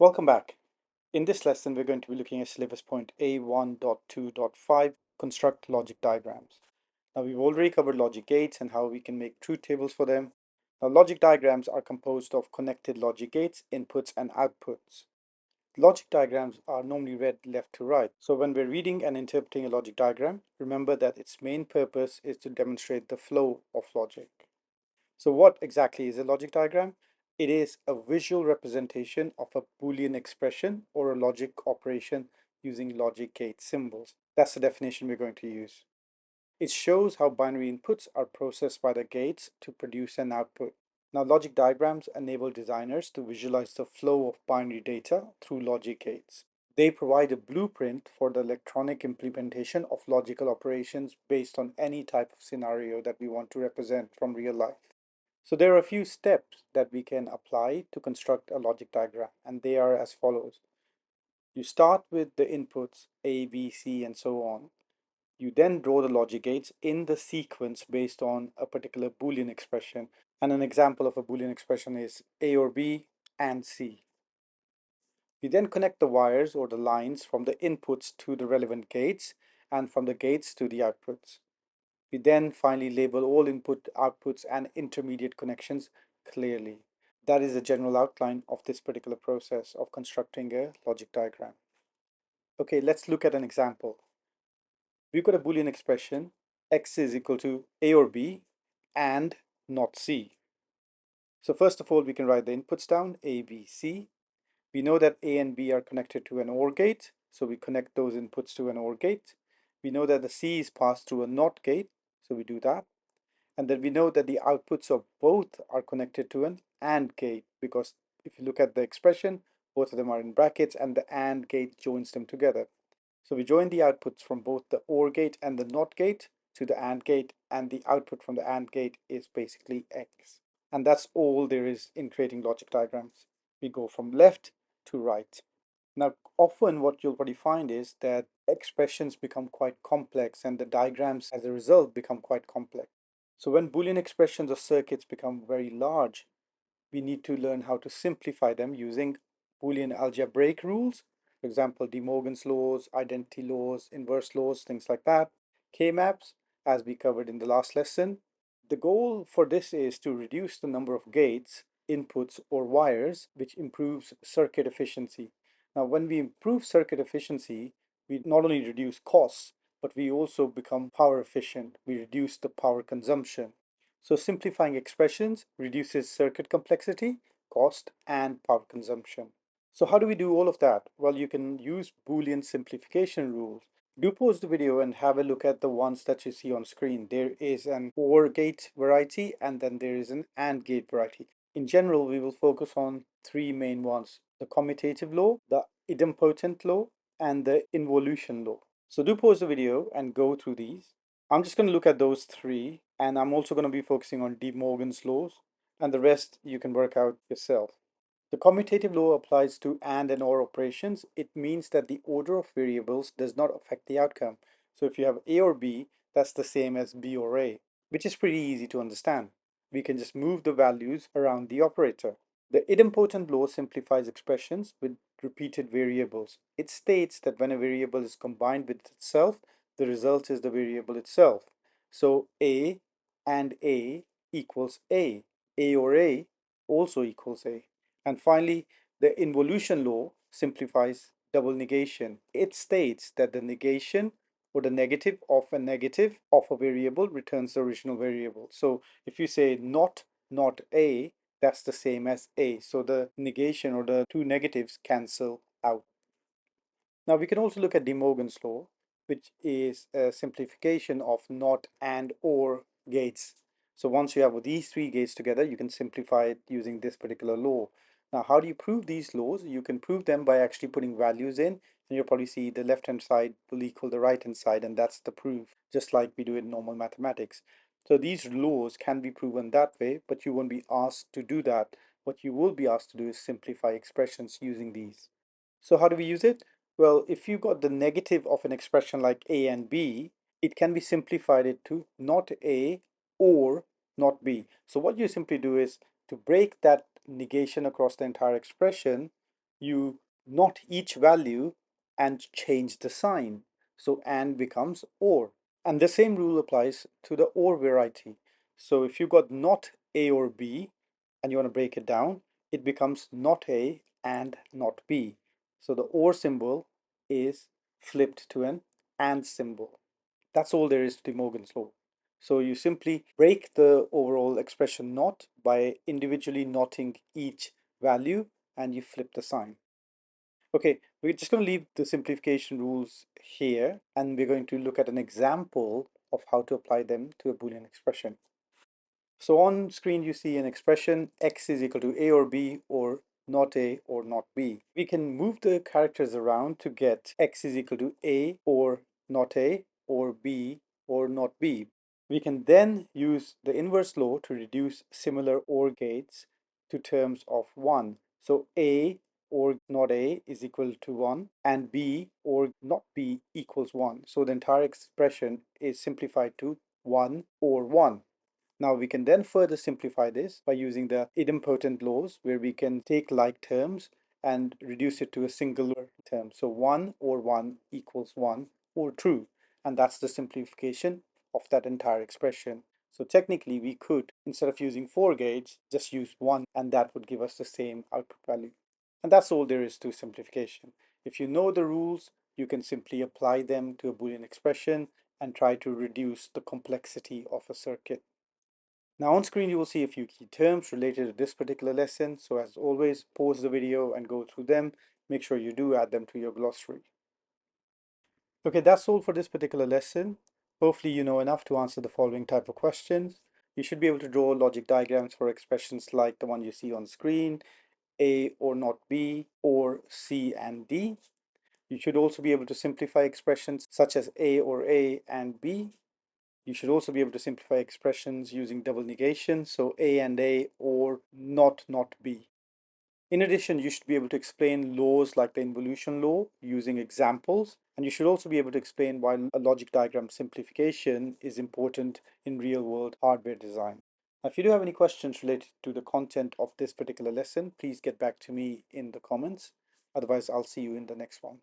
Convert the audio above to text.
Welcome back. In this lesson, we're going to be looking at syllabus point A1.2.5 Construct logic diagrams. Now, we've already covered logic gates and how we can make truth tables for them. Now, logic diagrams are composed of connected logic gates, inputs, and outputs. Logic diagrams are normally read left to right. So when we're reading and interpreting a logic diagram, remember that its main purpose is to demonstrate the flow of logic. So what exactly is a logic diagram? It is a visual representation of a Boolean expression or a logic operation using logic gate symbols. That's the definition we're going to use. It shows how binary inputs are processed by the gates to produce an output. Now, logic diagrams enable designers to visualize the flow of binary data through logic gates. They provide a blueprint for the electronic implementation of logical operations based on any type of scenario that we want to represent from real life. So there are a few steps that we can apply to construct a logic diagram, and they are as follows. You start with the inputs A, B, C, and so on. You then draw the logic gates in the sequence based on a particular Boolean expression. And an example of a Boolean expression is A or B and C. You then connect the wires or the lines from the inputs to the relevant gates and from the gates to the outputs. We then finally label all input, outputs, and intermediate connections clearly. That is the general outline of this particular process of constructing a logic diagram. Okay, let's look at an example. We've got a Boolean expression, x is equal to a or b and not c. So first of all, we can write the inputs down, a, b, c. We know that a and b are connected to an OR gate, so we connect those inputs to an OR gate. We know that the c is passed through a NOT gate, so we do that. And then we know that the outputs of both are connected to an AND gate, because if you look at the expression, both of them are in brackets and the AND gate joins them together. So we join the outputs from both the OR gate and the NOT gate to the AND gate, and the output from the AND gate is basically X. And that's all there is in creating logic diagrams. We go from left to right. Now, often what you'll probably find is that expressions become quite complex and the diagrams as a result become quite complex. So when Boolean expressions or circuits become very large, we need to learn how to simplify them using Boolean algebraic rules. For example, De Morgan's laws, identity laws, inverse laws, things like that. K-maps, as we covered in the last lesson. The goal for this is to reduce the number of gates, inputs, or wires, which improves circuit efficiency. Now, when we improve circuit efficiency, we not only reduce costs, but we also become power efficient. We reduce the power consumption. So simplifying expressions reduces circuit complexity, cost, and power consumption. So how do we do all of that? Well, you can use Boolean simplification rules. Do pause the video and have a look at the ones that you see on screen. There is an OR gate variety and then there is an AND gate variety. In general, we will focus on three main ones: the commutative law, the idempotent law, and the involution law. So do pause the video and go through these. I'm just going to look at those three, and I'm also going to be focusing on De Morgan's laws, and the rest you can work out yourself. The commutative law applies to AND and OR operations. It means that the order of variables does not affect the outcome. So if you have A or B, that's the same as B or A, which is pretty easy to understand. We can just move the values around the operator. The idempotent law simplifies expressions with repeated variables. It states that when a variable is combined with itself, the result is the variable itself. So A and A equals A. A or A also equals A. And finally, the involution law simplifies double negation. It states that the negation or the negative of a variable returns the original variable. So if you say not A, that's the same as A. So the negation or the two negatives cancel out. Now we can also look at De Morgan's law, which is a simplification of not and or gates. So once you have these three gates together, you can simplify it using this particular law. Now, how do you prove these laws? You can prove them by actually putting values in, and you'll probably see the left-hand side will equal the right-hand side, and that's the proof, just like we do in normal mathematics. So these laws can be proven that way, but you won't be asked to do that. What you will be asked to do is simplify expressions using these. So how do we use it? Well, if you got the negative of an expression like A and B, it can be simplified to not A or not B. So what you simply do is to break that negation across the entire expression, you not each value and change the sign. So and becomes or. And the same rule applies to the or variety. So if you got not A or B and you want to break it down, it becomes not A and not B. So the or symbol is flipped to an and symbol. That's all there is to De Morgan's law. So you simply break the overall expression not by individually knotting each value and you flip the sign. Okay, we're just going to leave the simplification rules here and we're going to look at an example of how to apply them to a Boolean expression. So on screen you see an expression x is equal to a or b or not a or not b. We can move the characters around to get x is equal to a or not a or b or not b. We can then use the inverse law to reduce similar OR gates to terms of 1. So a or not a is equal to 1 and b or not b equals 1. So the entire expression is simplified to 1 or 1. Now we can then further simplify this by using the idempotent laws where we can take like terms and reduce it to a singular term. So 1 or 1 equals 1 or true. And that's the simplification of that entire expression. So technically we could, instead of using 4 gates, just use 1 and that would give us the same output value. And that's all there is to simplification. If you know the rules, you can simply apply them to a Boolean expression and try to reduce the complexity of a circuit. Now on screen you will see a few key terms related to this particular lesson, so as always pause the video and go through them. Make sure you do add them to your glossary. Okay, that's all for this particular lesson. Hopefully you know enough to answer the following type of questions. You should be able to draw logic diagrams for expressions like the one you see on screen, A or not B, or C and D. You should also be able to simplify expressions such as A or A and B. You should also be able to simplify expressions using double negation, so A and A or not B. In addition, you should be able to explain laws like the involution law using examples, and you should also be able to explain why a logic diagram simplification is important in real-world hardware design. Now, if you do have any questions related to the content of this particular lesson, please get back to me in the comments. Otherwise, I'll see you in the next one.